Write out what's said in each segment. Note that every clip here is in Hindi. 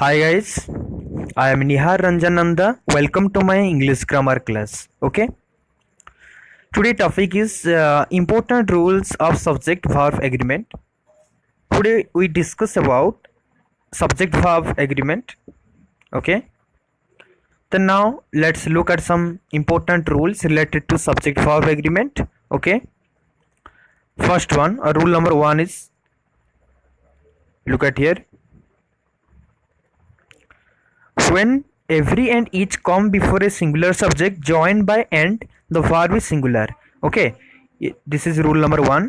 Hi guys, I am Nihar Ranjananda. Welcome to my English grammar class. Okay. Today topic is important rules of subject verb agreement. Today we discuss about subject verb agreement. Okay. Then now let's look at some important rules related to subject verb agreement. Okay. First one, rule number 1 is, look at here. When every and each come before a singular subject joined by and, the verb is singular. Okay, this is rule number 1.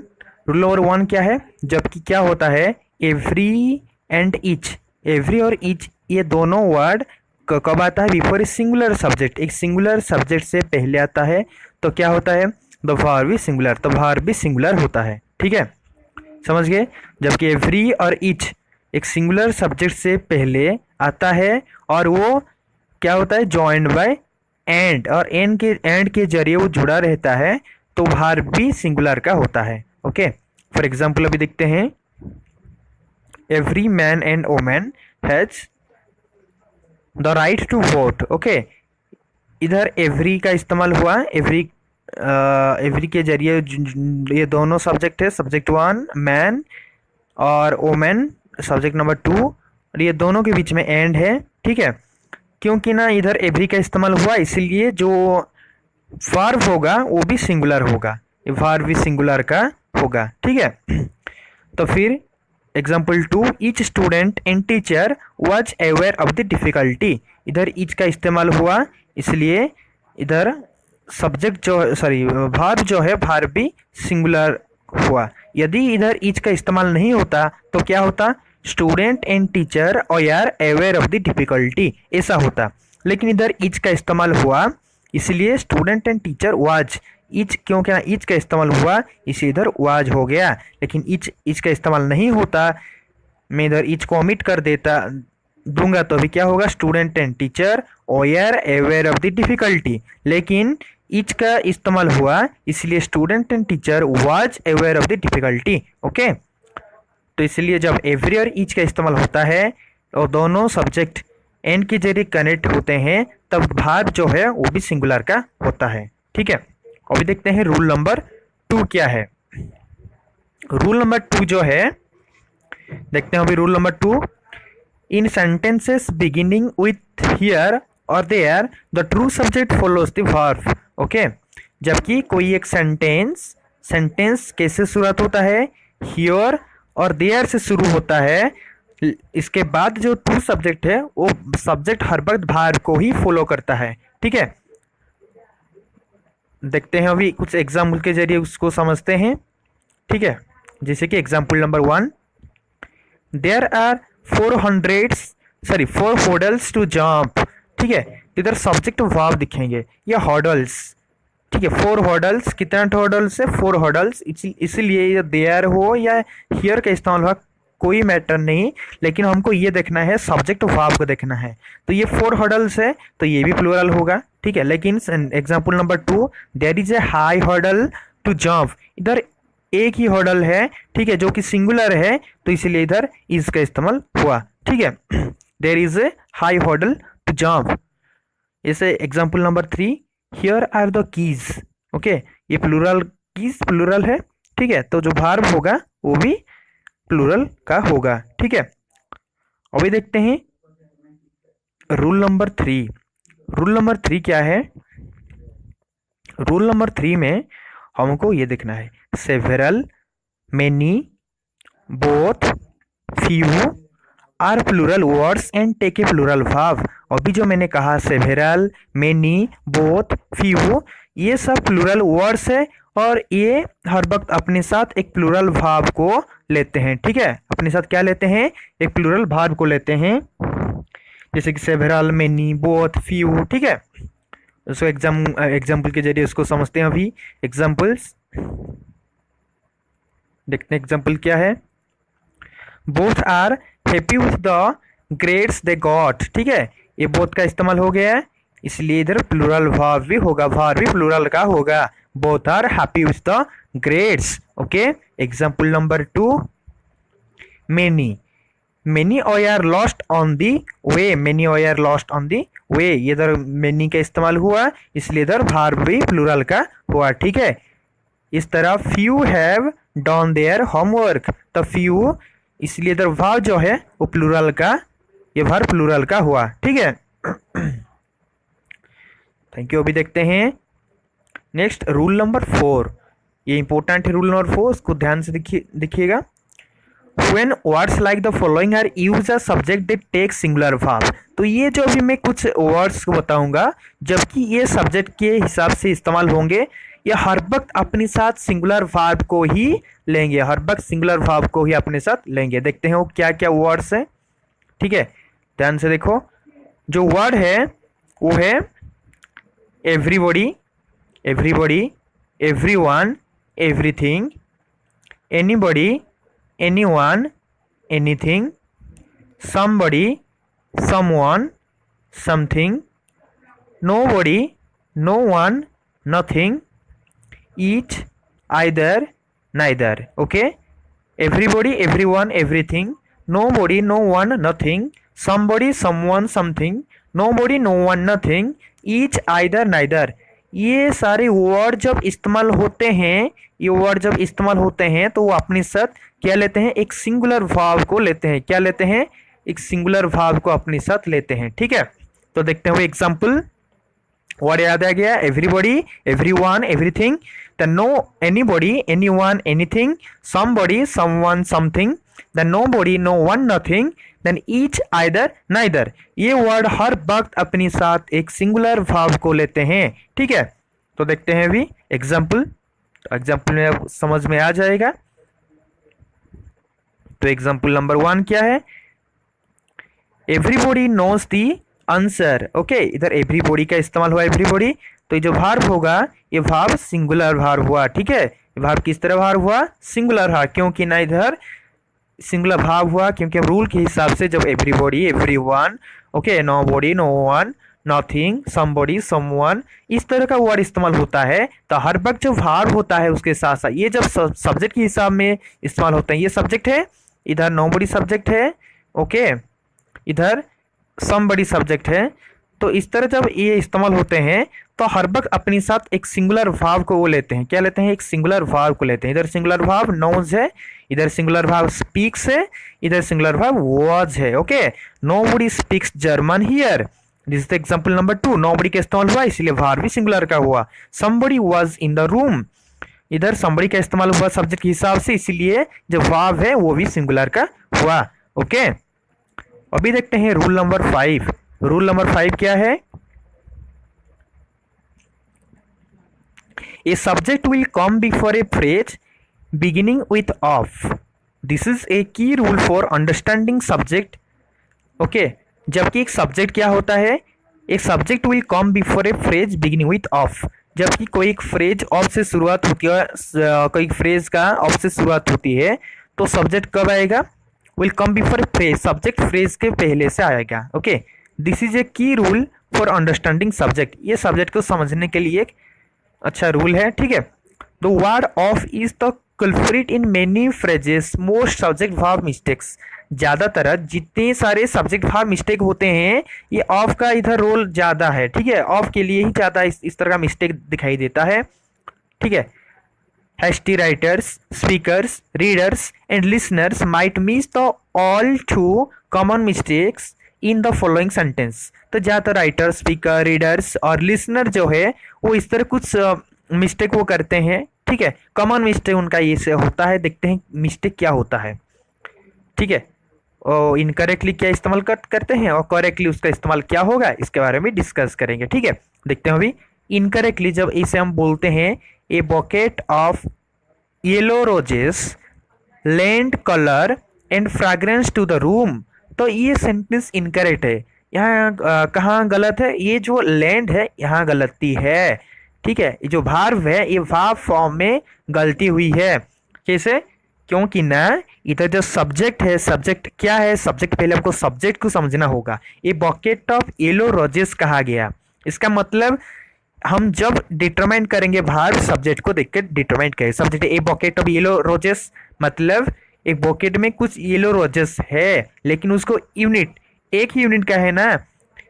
Rule number 1 क्या है? जबकि क्या होता है, एवरी एंड ईच, एवरी और ईच ये दोनों वर्ड कब आता है? बिफोर ए सिंगुलर सब्जेक्ट, एक सिंगुलर सब्जेक्ट से पहले आता है तो क्या होता है? द वर्ब इज सिंगुलर, तो वर्ब भी सिंगुलर होता है. ठीक है, समझ गए? जबकि एवरी और ईच एक सिंगुलर सब्जेक्ट से पहले आता है और वो क्या होता है? जॉइंड बाय एंड, और एंड के जरिए वो जुड़ा रहता है, तो वर्ब भी सिंगुलर का होता है. ओके, फॉर एग्जाम्पल अभी देखते हैं, every man and women has the right to vote. Okay, इधर एवरी का इस्तेमाल हुआ, एवरी के जरिए ये दोनों सब्जेक्ट है, सब्जेक्ट 1 मैन और वोमेन सब्जेक्ट नंबर 2, और ये दोनों के बीच में एंड है. ठीक है, क्योंकि ना इधर एवरी का इस्तेमाल हुआ, इसलिए जो वर्ब होगा वो भी सिंगुलर होगा, वर्ब भी सिंगुलर का होगा. ठीक है, तो फिर example 2, each student and teacher was aware of the difficulty. इधर ईच का इस्तेमाल हुआ, इसलिए इधर सब्जेक्ट वर्ब जो है वर्ब भी सिंगुलर हुआ. यदि इधर ईच का इस्तेमाल नहीं होता तो क्या होता? Student and teacher are aware of the difficulty, ऐसा होता. लेकिन इधर ईच का इस्तेमाल हुआ, इसलिए student and teacher was. Each क्योंकि ईच का इस्तेमाल हुआ, इसे इधर वाज हो गया. लेकिन ईच का इस्तेमाल नहीं होता, मैं इधर ईच को ओमिट कर दूंगा तो भी क्या होगा? Student and teacher are aware of the difficulty. लेकिन ईच का इस्तेमाल हुआ, इसलिए student and teacher was aware of the difficulty. Okay, तो इसलिए जब एवरी और ईच का इस्तेमाल होता है और दोनों सब्जेक्ट एंड के जरिए कनेक्ट होते हैं, तब वर्ब जो है वो भी सिंगुलर का होता है. ठीक है, अभी देखते हैं रूल नंबर 2 क्या है. रूल नंबर 2 जो है, देखते हैं अभी rule number 2. In sentences beginning with here और there the true subject follows the verb. Okay, जबकि कोई एक सेंटेंस कैसे शुरुआत होता है? हियर और देयर से शुरू होता है. इसके बाद जो ट्रू सब्जेक्ट है वो सब्जेक्ट हर वक्त वर्ब को ही फॉलो करता है. ठीक है, देखते हैं अभी कुछ एग्जाम्पल के जरिए उसको समझते हैं. ठीक है, जैसे कि example number 1, there are 4 hurdles to jump. ठीक है, इधर सब्जेक्ट वर्ब दिखेंगे, ये हॉर्डल्स. ठीक है, 4 हॉर्डल्स, कितना हॉर्डल्स है? 4 हॉर्डल्स. इसलिए ये देयर हो या हियर का इस्तेमाल हुआ कोई मैटर नहीं, लेकिन हमको ये देखना है, सब्जेक्ट वर्ब को देखना है. तो ये 4 हॉर्डल्स है, तो ये भी प्लूरल होगा. ठीक है, लेकिन example number 2, there is a high hurdle to jump. इधर एक ही हॉर्डल है, ठीक है, जो कि सिंगुलर है, तो इसलिए इधर इज का इस्तेमाल हुआ. ठीक है, there is a high hurdle to jump. जैसे example number 3, here are the keys. Okay, ये प्लूरल, कीज प्लूरल है. ठीक है, तो जो वर्ब होगा वो भी प्लूरल का होगा. ठीक है, अभी देखते हैं रूल नंबर 3. रूल नंबर 3 क्या है? रूल नंबर 3 में हमको ये देखना है, several, many, both, few are plural words and take a plural verb. अभी जो मैंने कहा सेवरल, मेनी, बोथ, फ्यू, ये सब प्लूरल वर्ड्स है और ये हर वक्त अपने साथ एक प्लूरल वर्ब को लेते हैं. ठीक है, अपने साथ क्या लेते हैं? एक प्लूरल वर्ब को लेते हैं, जैसे कि सेवरल, मेनी, बोथ, फ्यू. ठीक है, उसको एग्जाम्पल के जरिए उसको समझते हैं. अभी एग्जाम्पल्स देखते हैं, एग्जाम्पल क्या है? Both are happy with the grades they got. ठीक है, ये बोथ का इस्तेमाल हो गया है, इसलिए इधर प्लूरल वर्ब भी होगा, वर्ब भी प्लूरल का होगा. Both are happy with the grades. Okay, example number 2, many. Many are lost on the way, many are lost on the way, इधर मेनी का इस्तेमाल हुआ इसलिए इधर वर्ब भी प्लूरल का हुआ। ठीक है, इस तरह few have done their homework, तो फ्यू इसलिए इधर वर्ब जो है वो प्लूरल का, ये वर्ब प्लूरल का हुआ। ठीक है, थैंक यू। अभी देखते हैं नेक्स्ट रूल नंबर 4, ये इंपॉर्टेंट है रूल नंबर 4, उसको ध्यान से देखिएगा। When words like the following are used as subject they take singular verb, तो ये जो अभी मैं कुछ वर्ड्स को बताऊंगा जबकि ये सब्जेक्ट के हिसाब से इस्तेमाल होंगे, ये हर वक्त अपने साथ सिंगुलर वर्ब को ही लेंगे, हर वक्त सिंगुलर वर्ब को ही अपने साथ लेंगे। देखते हैं वो क्या क्या वर्ड्स हैं। ठीक है, ध्यान से देखो, जो वर्ड है वो है everybody, everybody, everyone, everything, anybody, anyone, anything, somebody, someone, something, nobody, no one, nothing, each, either, neither. Okay, everybody, everyone, everything, nobody, no one, nothing, somebody, someone, something, nobody, no one, nothing, each, either, neither। ये सारे वर्ड जब इस्तेमाल होते हैं, ये वर्ड जब इस्तेमाल होते हैं तो वो अपने साथ क्या लेते हैं, एक सिंगुलर वर्ब को लेते हैं। क्या लेते हैं, एक सिंगुलर वर्ब को अपने साथ लेते हैं। ठीक है, तो देखते हैं वो एग्जांपल। वर्ड याद आ गया, everybody, everyone, everything, the no, anybody, anyone, anything, somebody, someone, something, the nobody, no one, nothing, then each, either, neither. ये वर्ड हर वक्त अपने साथ एक सिंगुलर वर्ब को लेते हैं। ठीक है, तो देखते हैं अभी एग्जांपल, तो एग्जांपल में समझ में आ जाएगा। तो एग्जांपल नंबर 1 क्या है, everybody knows the answer. Okay, इधर एवरीबॉडी का इस्तेमाल हुआ, एवरीबॉडी, तो ये जो वर्ब होगा ये वर्ब सिंगुलर वर्ब हुआ। ठीक है, वर्ब किस तरह वर्ब हुआ, सिंगुलर हुआ, क्योंकि ना इधर सिंगुलर वर्ब हुआ क्योंकि रूल के हिसाब से जब everybody, everyone, okay, nobody, no one, nothing, somebody, someone, इस तरह का वर्ड इस्तेमाल होता है तो हर वक्त जो वर्ब होता है उसके साथ साथ ये जब सब्जेक्ट के हिसाब में इस्तेमाल होता है, ये सब्जेक्ट है, इधर नोबॉडी सब्जेक्ट है, ओके, इधर समबॉडी सब्जेक्ट है, तो इस तरह जब ये इस्तेमाल होते हैं तो हर वक्त अपने साथ एक सिंगुलर वर्ब को वो लेते हैं। क्या लेते हैं, एक सिंगुलर वर्ब को लेते हैं। इधर सिंगुलर वर्ब नोज है, इधर सिंगुलर वर्ब स्पीक्स है, इधर सिंगुलर वर्ब वाज है। Okay, nobody speaks German here, this is the example number 2। Nobody का इस्तेमाल हुआ इसलिए वर्ब भी सिंगुलर का हुआ। Somebody was in the room, इधर समबडी का इस्तेमाल हुआ सब्जेक्ट के हिसाब से, इसलिए जो वर्ब है वो भी सिंगुलर का हुआ। ओके, अभी देखते हैं रूल नंबर 5। रूल नंबर 5 क्या है, A subject will come before a phrase beginning with of. This is a key rule for understanding subject. Okay, जबकि एक सब्जेक्ट क्या होता है, एक subject will come before a phrase beginning with of। जबकि कोई एक फ्रेज ऑफ से शुरुआत होती है, कोई फ्रेज का ऑफ से शुरुआत होती है तो सब्जेक्ट कब आएगा, will come before a phrase, subject phrase के पहले से आएगा। ओके, दिस इज ए की रूल फॉर अंडरस्टैंडिंग सब्जेक्ट। ये सब्जेक्ट को समझने के लिए एक अच्छा रूल है। ठीक है, the word of is the culprit in many phrases most subject verb mistakes. ज़्यादातर जितने सारे सब्जेक्ट वर्ब मिस्टेक होते हैं ये ऑफ का इधर रोल ज़्यादा है। ठीक है, ऑफ के लिए ही ज़्यादा इस तरह का मिस्टेक दिखाई देता है। ठीक है, hasty writers, speakers, readers and listeners might miss the all too common mistakes in the following sentence। तो ज़्यादातर राइटर, स्पीकर, रीडर्स और लिसनर जो है वो इस तरह कुछ मिस्टेक वो करते हैं। ठीक है, कॉमन मिस्टेक उनका ये से होता है। देखते हैं मिस्टेक क्या होता है। ठीक है, और इनकरेक्टली क्या इस्तेमाल करते हैं और करेक्टली उसका इस्तेमाल क्या होगा इसके बारे में डिस्कस करेंगे। ठीक है, देखते हैं अभी इनकरेक्टली जब इसे हम बोलते हैं a bucket of yellow roses lend colour and fragrance to the room, तो ये सेंटेंस इनकरेक्ट है। यहाँ कहाँ गलत है, ये जो लैंड है यहाँ गलती है। ठीक है, ये जो वर्ब है ये वर्ब फॉर्म में गलती हुई है। कैसे, क्योंकि ना इधर जो सब्जेक्ट है, सब्जेक्ट क्या है, सब्जेक्ट पहले हमको सब्जेक्ट को समझना होगा। ये बकेट ऑफ येलो रोजेस कहा गया, इसका मतलब हम जब डिटरमाइन करेंगे वर्ब सब्जेक्ट को देखकर डिटरमाइन करें। Subject A bucket of yellow roses मतलब एक बकेट में कुछ येलो रोजेस है, लेकिन उसको यूनिट एक ही यूनिट का है ना,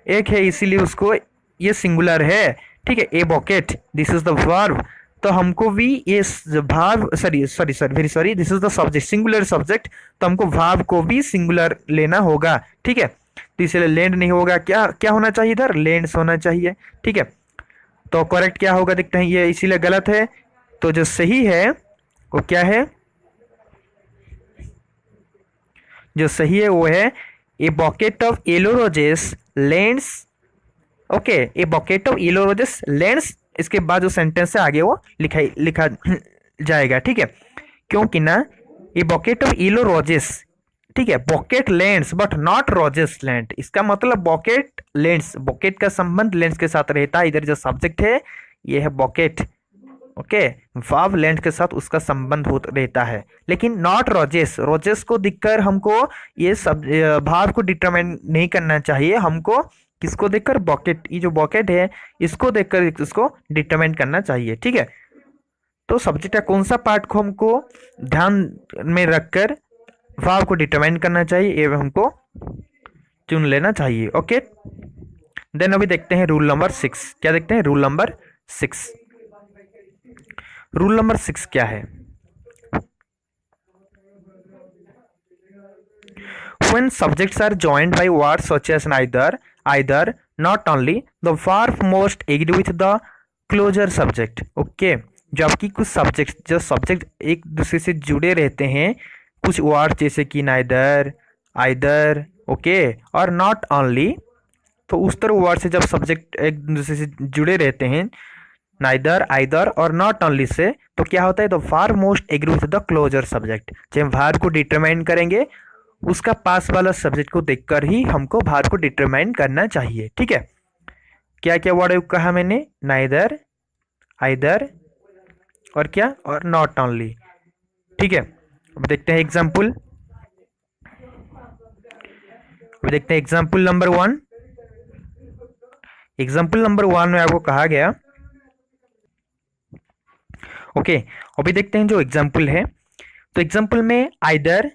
एक है, इसीलिए उसको ये सिंगुलर है। ठीक है, a bucket, this is the verb. तो हमको भी ये भाव, sorry sorry sorry very sorry, this is the subject, singular subject, तो हमको भाव को भी सिंगुलर लेना होगा। ठीक है, तो इसलिए लैंड नहीं होगा, क्या क्या होना चाहिए इधर, लैंड्स होना चाहिए। ठीक है, तो करेक्ट क्या होगा देखते हैं, ये इसीलिए गलत है। तो जो सही है वो क्या है, जो सही है वो है ए bucket of yellow roses lands. Okay, A bucket of yellow roses lands, इसके बाद जो सेंटेंस है आगे वो लिखा जाएगा। ठीक है, क्योंकि ना ए बकेट ऑफ येलो रोजेस, ठीक है, bucket lands but not roses land, इसका मतलब बकेट लैंड्स, बकेट का संबंध लैंड्स के साथ रहता है। इधर जो सब्जेक्ट है ये है बकेट, ओके, वर्ब लैंड के साथ उसका संबंध रहता है, लेकिन नॉट रोजेस। रोजेस को दिखकर हमको ये सब भाव को डिटरमाइन नहीं करना चाहिए, हमको किसको देखकर, बकेट, ये जो बकेट है इसको देखकर इसको डिटरमाइन करना चाहिए। ठीक है, तो सब्जेक्ट का कौन सा पार्ट को हमको ध्यान में रखकर भाव को डिटरमाइन करना चाहिए, ये हमको चुन लेना चाहिए। ओके, देन अभी देखते हैं रूल नंबर 6। क्या देखते हैं, रूल नंबर 6। रूल नंबर 6 क्या है, when subjects are joined by words such as either, not only, the verb must agree with the closer subject। Okay, जबकि कुछ सब्जेक्ट, जो सब्जेक्ट एक दूसरे से जुड़े रहते हैं, कुछ वर्ड जैसे कि नाइदर, आइदर, ओके, और नॉट ओनली, तो उस तरह वर्ड से जब सब्जेक्ट एक दूसरे से जुड़े रहते हैं, नाइदर, आइदर और नॉट ओनली से, तो क्या होता है, तो verb must agree with the closer subject. जब वर्ब को डिटरमाइन करेंगे उसका पास वाला सब्जेक्ट को देखकर ही हमको वर्ब को डिटरमाइन करना चाहिए। ठीक है, क्या क्या वर्ड कहा मैंने, नाइदर, आइदर और क्या, और नॉट ओनली। ठीक है, अब देखते हैं एग्जाम्पल, अब देखते हैं एग्जाम्पल नंबर 1। एग्जाम्पल नंबर 1 में आपको कहा गया, ओके, अभी देखते हैं जो एग्जाम्पल है। तो एग्जाम्पल में आइदर,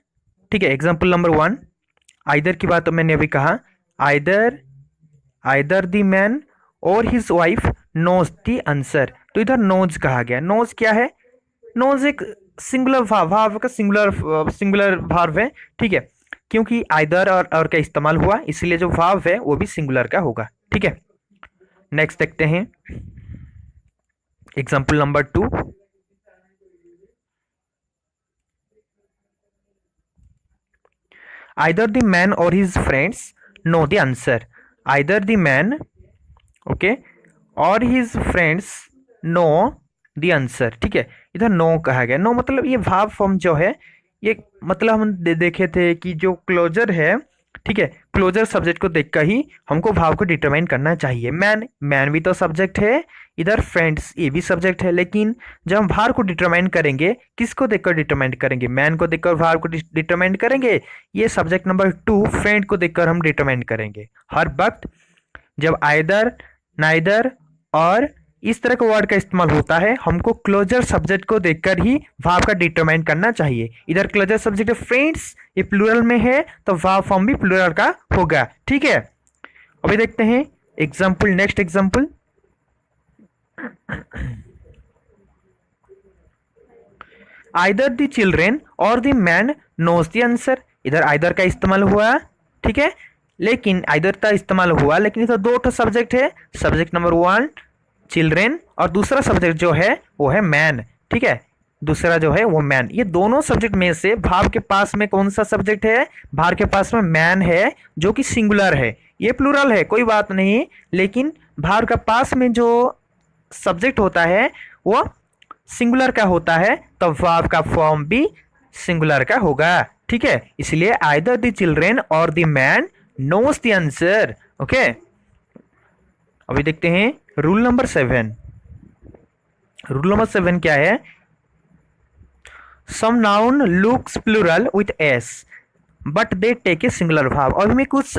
ठीक है, एग्जाम्पल नंबर 1, आइदर की बात मैंने अभी कहा, either the man or his wife knows the answer. तो इधर नोज कहा गया, नोज क्या है, नोज एक सिंगुलर भाव का सिंगुलर भाव है। ठीक है, क्योंकि आइदर और का इस्तेमाल हुआ, इसलिए जो भाव है वो भी सिंगुलर का होगा। ठीक है, नेक्स्ट देखते हैं example number 2। Either the man or his friends know the answer। Either the man, okay, or his friends know the answer। ठीक है, इधर नो कहा गया, नो मतलब ये भाव फॉर्म जो है, ये मतलब हम देखे थे कि जो क्लोजर है, ठीक है, क्लोजर सब्जेक्ट को देखकर ही हमको भाव को डिटरमाइन करना चाहिए। मैन, मैन भी तो सब्जेक्ट है, इधर फ्रेंड्स ये भी सब्जेक्ट है, लेकिन जब हम भाव को डिटरमाइन करेंगे किसको देखकर डिटरमाइन करेंगे, मैन को देखकर भाव को डिटरमाइन करेंगे, ये सब्जेक्ट नंबर 2 फ्रेंड को देखकर हम डिटरमाइन करेंगे। हर वक्त जब आइदर, नाइदर और इस तरह का वर्ड का इस्तेमाल होता है, हमको क्लोजर सब्जेक्ट को देखकर ही भाव का डिटरमाइन करना चाहिए। इधर क्लोजर सब्जेक्ट फ्रेंड्स, ये प्लूरल में है, तो भाव फॉर्म भी प्लूरल का होगा। ठीक है, अभी देखते हैं example, next example. Either the children or the man knows the answer. इधर आइदर का इस्तेमाल हुआ, ठीक है, लेकिन आइदर का इस्तेमाल हुआ, लेकिन इधर दो ठो सब्जेक्ट है, सब्जेक्ट नंबर 1 चिल्ड्रेन और दूसरा सब्जेक्ट जो है वो है मैन। ठीक है, दूसरा जो है वो मैन। ये दोनों सब्जेक्ट में से भाव के पास में कौन सा सब्जेक्ट है, भाव के पास में मैन है, जो कि सिंगुलर है। ये प्लूरल है, कोई बात नहीं, लेकिन भाव का पास में जो सब्जेक्ट होता है वो सिंगुलर का होता है, तो वर्ब का फॉर्म भी सिंगुलर का होगा। ठीक है, इसलिए either the children or the man knows the answer. Okay, अभी देखते हैं रूल नंबर 7। रूल नंबर 7 क्या है, some noun looks plural with S but they take a singular भाव। और मैं कुछ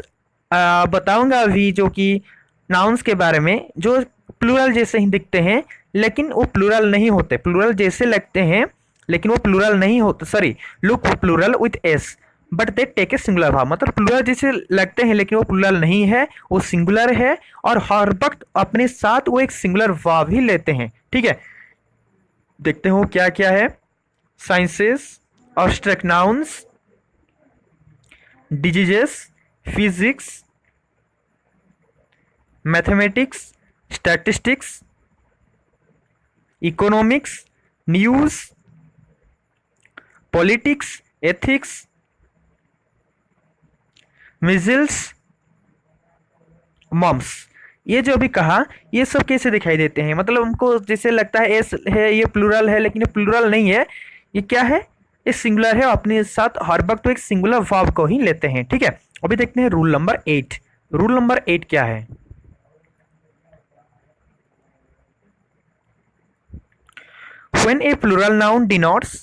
बताऊंगा अभी जो कि नाउन्स के बारे में जो प्लूरल जैसे ही दिखते हैं, लेकिन वो प्लूरल नहीं होते, प्लूरल जैसे लगते हैं, लेकिन वो प्लूरल नहीं होता, sorry, look plural with S but they take a singular भाव, मतलब प्लूरल जैसे लगते हैं लेकिन वो प्लूरल नहीं है, वो सिंगुलर है और हर वक्त अपने साथ वो एक सिंगुलर भाव ही लेते हैं। ठीक है, देखते हो क्या क्या है। Sciences, abstract nouns, diseases, physics, mathematics, statistics, economics, news, politics, ethics, measles, mumps. ये जो अभी कहा ये सब कैसे दिखाई देते हैं, मतलब हमको जैसे लगता है एस है, ये प्लूरल है, लेकिन ये प्लूरल नहीं है, ये क्या है, ये सिंगुलर है, अपने साथ हर वक्त तो एक सिंगुलर वर्ब को ही लेते हैं। ठीक है, अभी देखते हैं रूल नंबर 8। रूल नंबर 8 क्या है? When a plural noun denotes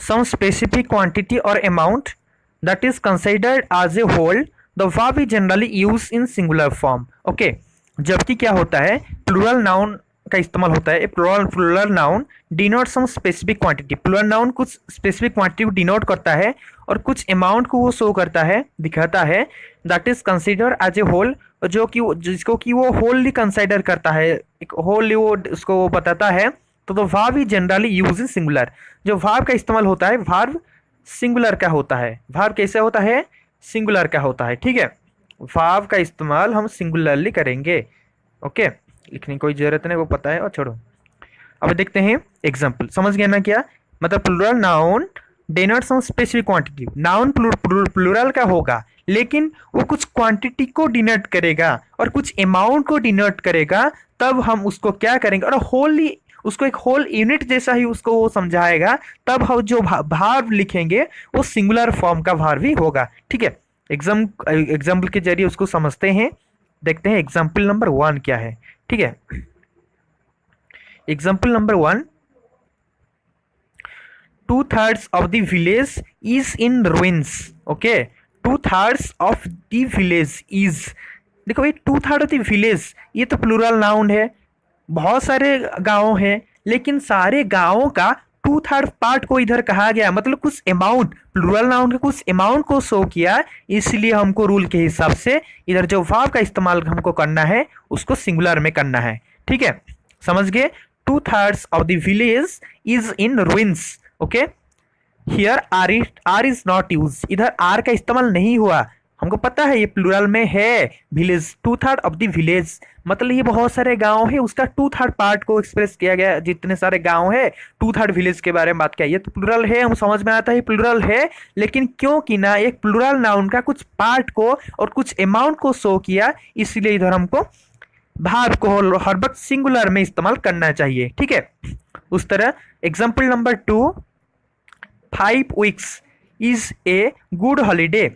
some specific quantity or amount that is considered as a whole, the verb is generally used in singular form. Okay, जबकि क्या होता है, प्लूरल नाउन का इस्तेमाल होता है। Plural noun denote some specific quantity, plural noun कुछ स्पेसिफिक क्वांटिटी को डिनोट करता है और कुछ अमाउंट को वो शो करता है, दिखाता है, that is consider as a whole, जो कि जिसको कि वो होलली कंसिडर करता है, एक होल वो उसको वो बताता है। तो verb is generally use in singular, जो वर्ब का इस्तेमाल होता है वर्ब सिंगुलर का होता है। वर्ब कैसे होता है? सिंगुलर का होता है। ठीक है, वर्ब का इस्तेमाल हम सिंगुलरली करेंगे। ओके, लिखने की कोई जरूरत नहीं, वो पता है, और छोड़ो। अब देखते हैं एग्जाम्पल, समझ गया ना क्या मतलब? Plural noun denote some specific quantity, noun plural का होगा लेकिन वो कुछ क्वांटिटी को डिनोट करेगा और कुछ अमाउंट को डिनोट करेगा, तब हम उसको क्या करेंगे, और होली उसको एक होल यूनिट जैसा ही उसको वो समझाएगा, तब हम जो भाव लिखेंगे वो सिंगुलर फॉर्म का भाव भी होगा। ठीक है, एग्जाम्पल के जरिए उसको समझते हैं। देखते हैं एग्जाम्पल नंबर 1 क्या है। ठीक है, example number 1, 2/3 of the village is in ruins. Okay, 2/3 of the village is, देखो ये 2/3 ऑफ द विलेज, ये तो प्लूरल नाउन है, बहुत सारे गांव हैं, लेकिन सारे गांवों का 2/3 पार्ट को इधर कहा गया, मतलब कुछ अमाउंट, प्लूरल नाउन के कुछ अमाउंट को शो किया, इसलिए हमको रूल के हिसाब से इधर जो वर्ब का इस्तेमाल हमको करना है उसको सिंगुलर में करना है। ठीक है, समझ गए? 2/3 of the village is in ruins. Okay, here are is not use, इधर आर का इस्तेमाल नहीं हुआ, हमको पता है ये प्लूरल में है विलेज, 2/3 ऑफ द विलेज, मतलब ये बहुत सारे गांव है, उसका 2/3 पार्ट को एक्सप्रेस किया गया, जितने सारे गांव है 2/3 विलेज के बारे में बात किया। ये तो प्लूरल है, हम समझ में आता है प्लूरल है, लेकिन क्योंकि ना एक प्लूरल नाउन का कुछ पार्ट को और कुछ अमाउंट को शो किया, इसलिए इधर हमको भाव को हर वक्त सिंगुलर में इस्तेमाल करना चाहिए। ठीक है, उस तरह example number 2, 5 weeks is a good holiday.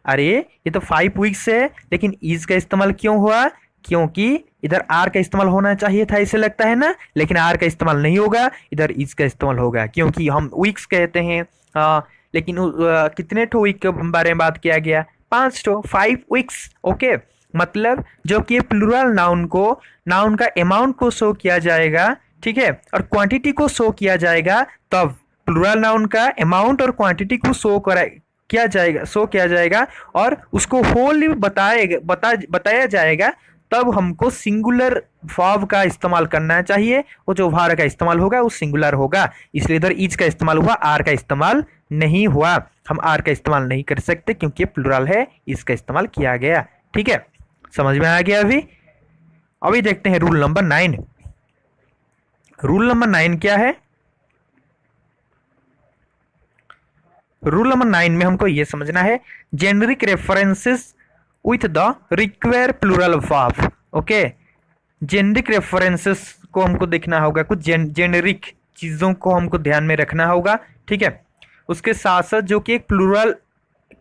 अरे ये तो 5 weeks है, लेकिन इज का इस्तेमाल क्यों हुआ? क्योंकि इधर आर का इस्तेमाल होना चाहिए था, इसे लगता है ना, लेकिन आर का इस्तेमाल नहीं होगा, इधर इज का इस्तेमाल होगा, क्योंकि हम वीक्स कहते हैं। लेकिन कितने ठो वीक के बारे में बात किया गया? 5 ठो, 5 weeks। ओके, मतलब जो कि प्लूरल नाउन को, नाउन का अमाउंट को शो किया जाएगा, ठीक है, और क्वांटिटी को शो किया जाएगा, तब प्लूरल नाउन का अमाउंट और क्वांटिटी को शो किया जाएगा और उसको होल बताया जाएगा, तब हमको सिंगुलर वर्ब का इस्तेमाल करना चाहिए। वो जो वर्ब का इस्तेमाल होगा वो सिंगुलर होगा, इसलिए इधर इज का इस्तेमाल हुआ, आर का इस्तेमाल नहीं हुआ। हम आर का इस्तेमाल नहीं कर सकते क्योंकि प्लूरल है, इज का इस्तेमाल किया गया। ठीक है, समझ में आ गया? अभी देखते हैं रूल नंबर 9। रूल नंबर 9 क्या है? रूल नंबर 9 में हमको ये समझना है, generic references with the require plural verb. Okay, generic references को हमको देखना होगा, कुछ जेनरिक चीज़ों को हमको ध्यान में रखना होगा। ठीक है, उसके साथ साथ जो कि एक प्लूरल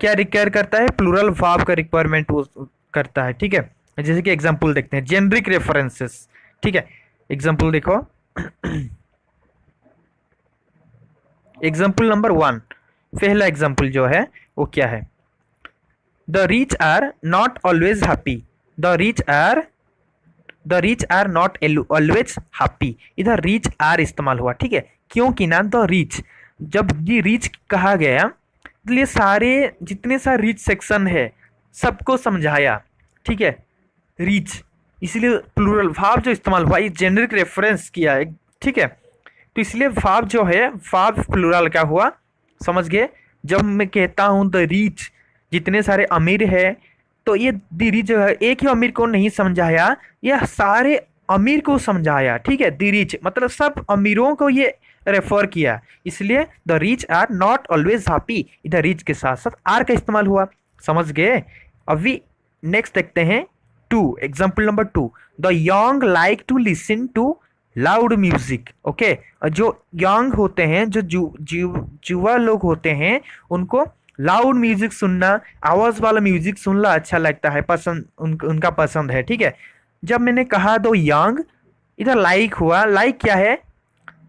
क्या रिक्वायर करता है, प्लूरल वर्ब का रिक्वायरमेंट वो करता है। ठीक है, जैसे कि एग्जांपल देखते हैं, जेनरिक रेफरेंसेस। ठीक है, एग्जांपल देखो, एग्जांपल नंबर 1, पहला एग्जांपल जो है वो क्या है? The rich are not always happy, the rich are not always happy, इधर रिच आर इस्तेमाल हुआ। ठीक है, क्योंकि ना द रिच, जब ये रिच कहा गया तो ये सारे जितने सारे रिच सेक्शन है सबको समझाया, ठीक है, रिच, इसलिए प्लूरल भाव जो इस्तेमाल हुआ ये जेनरिक रेफरेंस किया है, ठीक है। तो इसलिए भाव जो है भाव प्लूरल का हुआ, समझ गए। जब मैं कहता हूँ द रिच, जितने सारे अमीर है, तो ये द रिच जो है एक ही अमीर को नहीं समझाया, यह सारे अमीर को समझाया, ठीक है। द रिच मतलब सब अमीरों को ये रेफर किया, इसलिए the rich are not always happy, इधर रिच के साथ साथ आर का इस्तेमाल हुआ, समझ गए। अभी नेक्स्ट देखते हैं two, example number two, the young like to listen to loud music, okay. जो यंग होते हैं, जो युवा लोग होते हैं, उनको लाउड म्यूजिक सुनना, आवाज वाला म्यूजिक सुनना अच्छा लगता है, पसंद उनका पसंद है, ठीक है। जब मैंने कहा दो यंग, इधर लाइक हुआ, लाइक क्या है,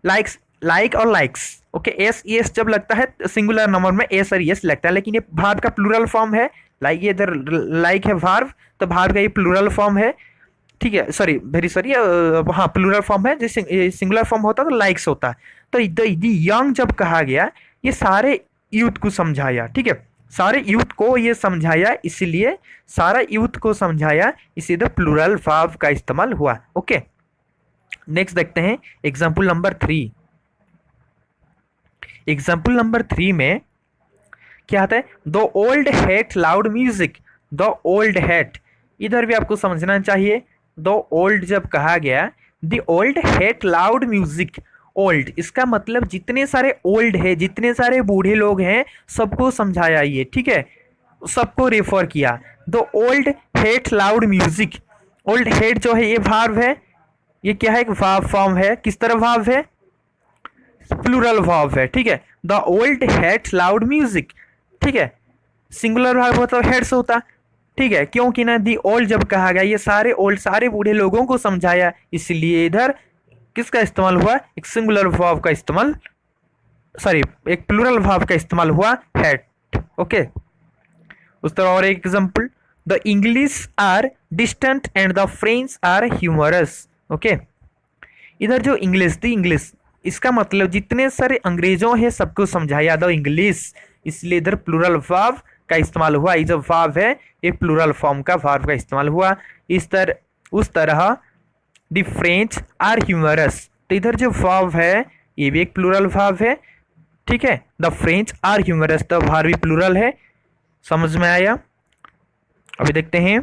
लाइक्स, लाइक और लाइक्स, ओके। एस एस जब लगता है सिंगुलर नंबर में एस और एस लगता है, लेकिन ये भार्ब का प्लूरल फॉर्म है, लाइक, ये इधर लाइक है भार्ब, तो भार्ब का ये प्लूरल फॉर्म है, ठीक है, सॉरी वेरी सॉरी, हाँ प्लूरल फॉर्म है, जैसे सिंगुलर फॉर्म होता तो लाइक्स होता। तो यंग जब कहा गया, ये सारे यूथ को समझाया, ठीक है, सारे यूथ को ये समझाया, इसलिए सारा यूथ को समझाया, इसी द प्लूरल वर्ब का इस्तेमाल हुआ, ओके। नेक्स्ट देखते हैं example number three. Example number three में क्या आता है, the old hate loud music, the old hate, इधर भी आपको समझना चाहिए, द ओल्ड जब कहा गया, the old hate loud music, old इसका मतलब जितने सारे ओल्ड है, जितने सारे बूढ़े लोग हैं, सबको समझाया ये, ठीक है, सबको रेफर किया। The old hate loud music, old hate जो है ये वर्ब है, ये क्या है, वर्ब फॉर्म है, किस तरह वर्ब है, प्लूरल वर्ब है, ठीक है। The old hate loud music, ठीक है, सिंगुलर वर्ब होता है हेड्स होता, ठीक है, क्योंकि ना दी ओल्ड जब कहा गया, ये सारे ओल्ड सारे बूढ़े लोगों को समझाया, इसलिए इधर किसका इस्तेमाल हुआ, एक सिंगुलर वर्ब का इस्तेमाल, सॉरी एक प्लूरल वर्ब का इस्तेमाल हुआ, हेट, ओके। उस तरह और एक example, the English are distant and the French are humorous, okay. इधर जो इंग्लिश थी, इंग्लिश इसका मतलब जितने सारे अंग्रेजों है सबको समझाया, द इंग्लिश, इसलिए इधर प्लूरल वर्ब का इस्तेमाल हुआ, ये जो वर्ब है ये प्लूरल फॉर्म का वर्ब का इस्तेमाल हुआ। उस तरह द फ्रेंच आर ह्यूमरस, तो इधर जो वर्ब है ये भी एक प्लूरल वर्ब है, ठीक है, द फ्रेंच आर ह्यूमरस, तो वर्ब भी प्लूरल है, समझ में आया। अभी देखते हैं,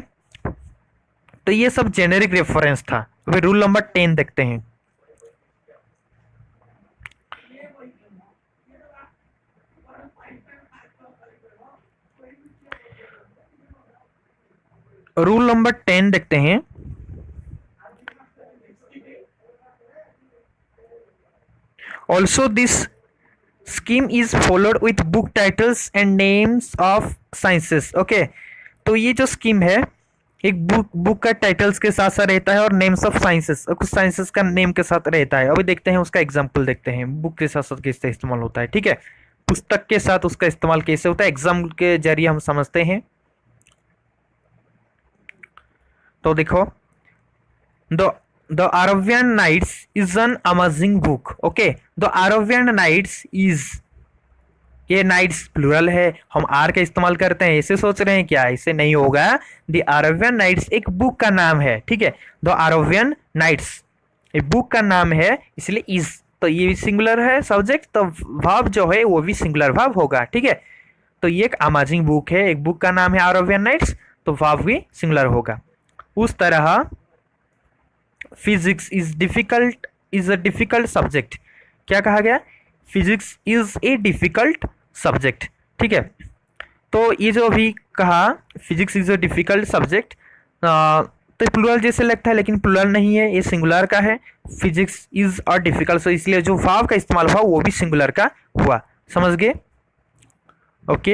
तो ये सब जेनेरिक रेफरेंस था। अभी रूल नंबर 10 देखते हैं। रूल नंबर 10 देखते हैं। Also this scheme is followed with book titles and names of sciences, okay. तो ये जो स्कीम है, एक बुक का टाइटल्स के साथ साथ रहता है और नेम्स ऑफ साइंसेस, कुछ साइंसेस का नेम के साथ रहता है। अभी देखते हैं उसका एग्जाम्पल देखते हैं, बुक के साथ साथ कैसे इस्तेमाल होता है, ठीक है, पुस्तक के साथ उसका इस्तेमाल कैसे होता है, एग्जाम के जरिए हम समझते हैं। तो देखो, the Arabian Nights is an amazing book, okay. The Arabian Nights is, ये नाइट्स प्लूरल है, हम आर का इस्तेमाल करते हैं, ऐसे सोच रहे हैं क्या, ऐसे नहीं होगा। द अरबियन नाइट्स एक बुक का नाम है, ठीक है, द अरबियन नाइट्स एक बुक का नाम है, इसलिए इज, तो ये भी सिंगुलर है सब्जेक्ट, तो वर्ब जो है वो भी सिंगुलर वर्ब होगा, ठीक है। तो ये एक अमेजिंग बुक है, एक बुक का नाम है अरबियन नाइट्स, तो वर्ब भी सिंगुलर होगा। उस तरह physics is difficult, is a difficult subject, क्या कहा गया, physics is a difficult subject, ठीक है। तो ये जो अभी कहा physics is a difficult subject, तो प्लूरल जैसे लगता है लेकिन प्लूरल नहीं है, ये सिंगुलर का है, फिजिक्स इज अ डिफिकल्ट, सो इसलिए जो वर्ब का इस्तेमाल हुआ वो भी सिंगुलर का हुआ, समझ गए, ओके।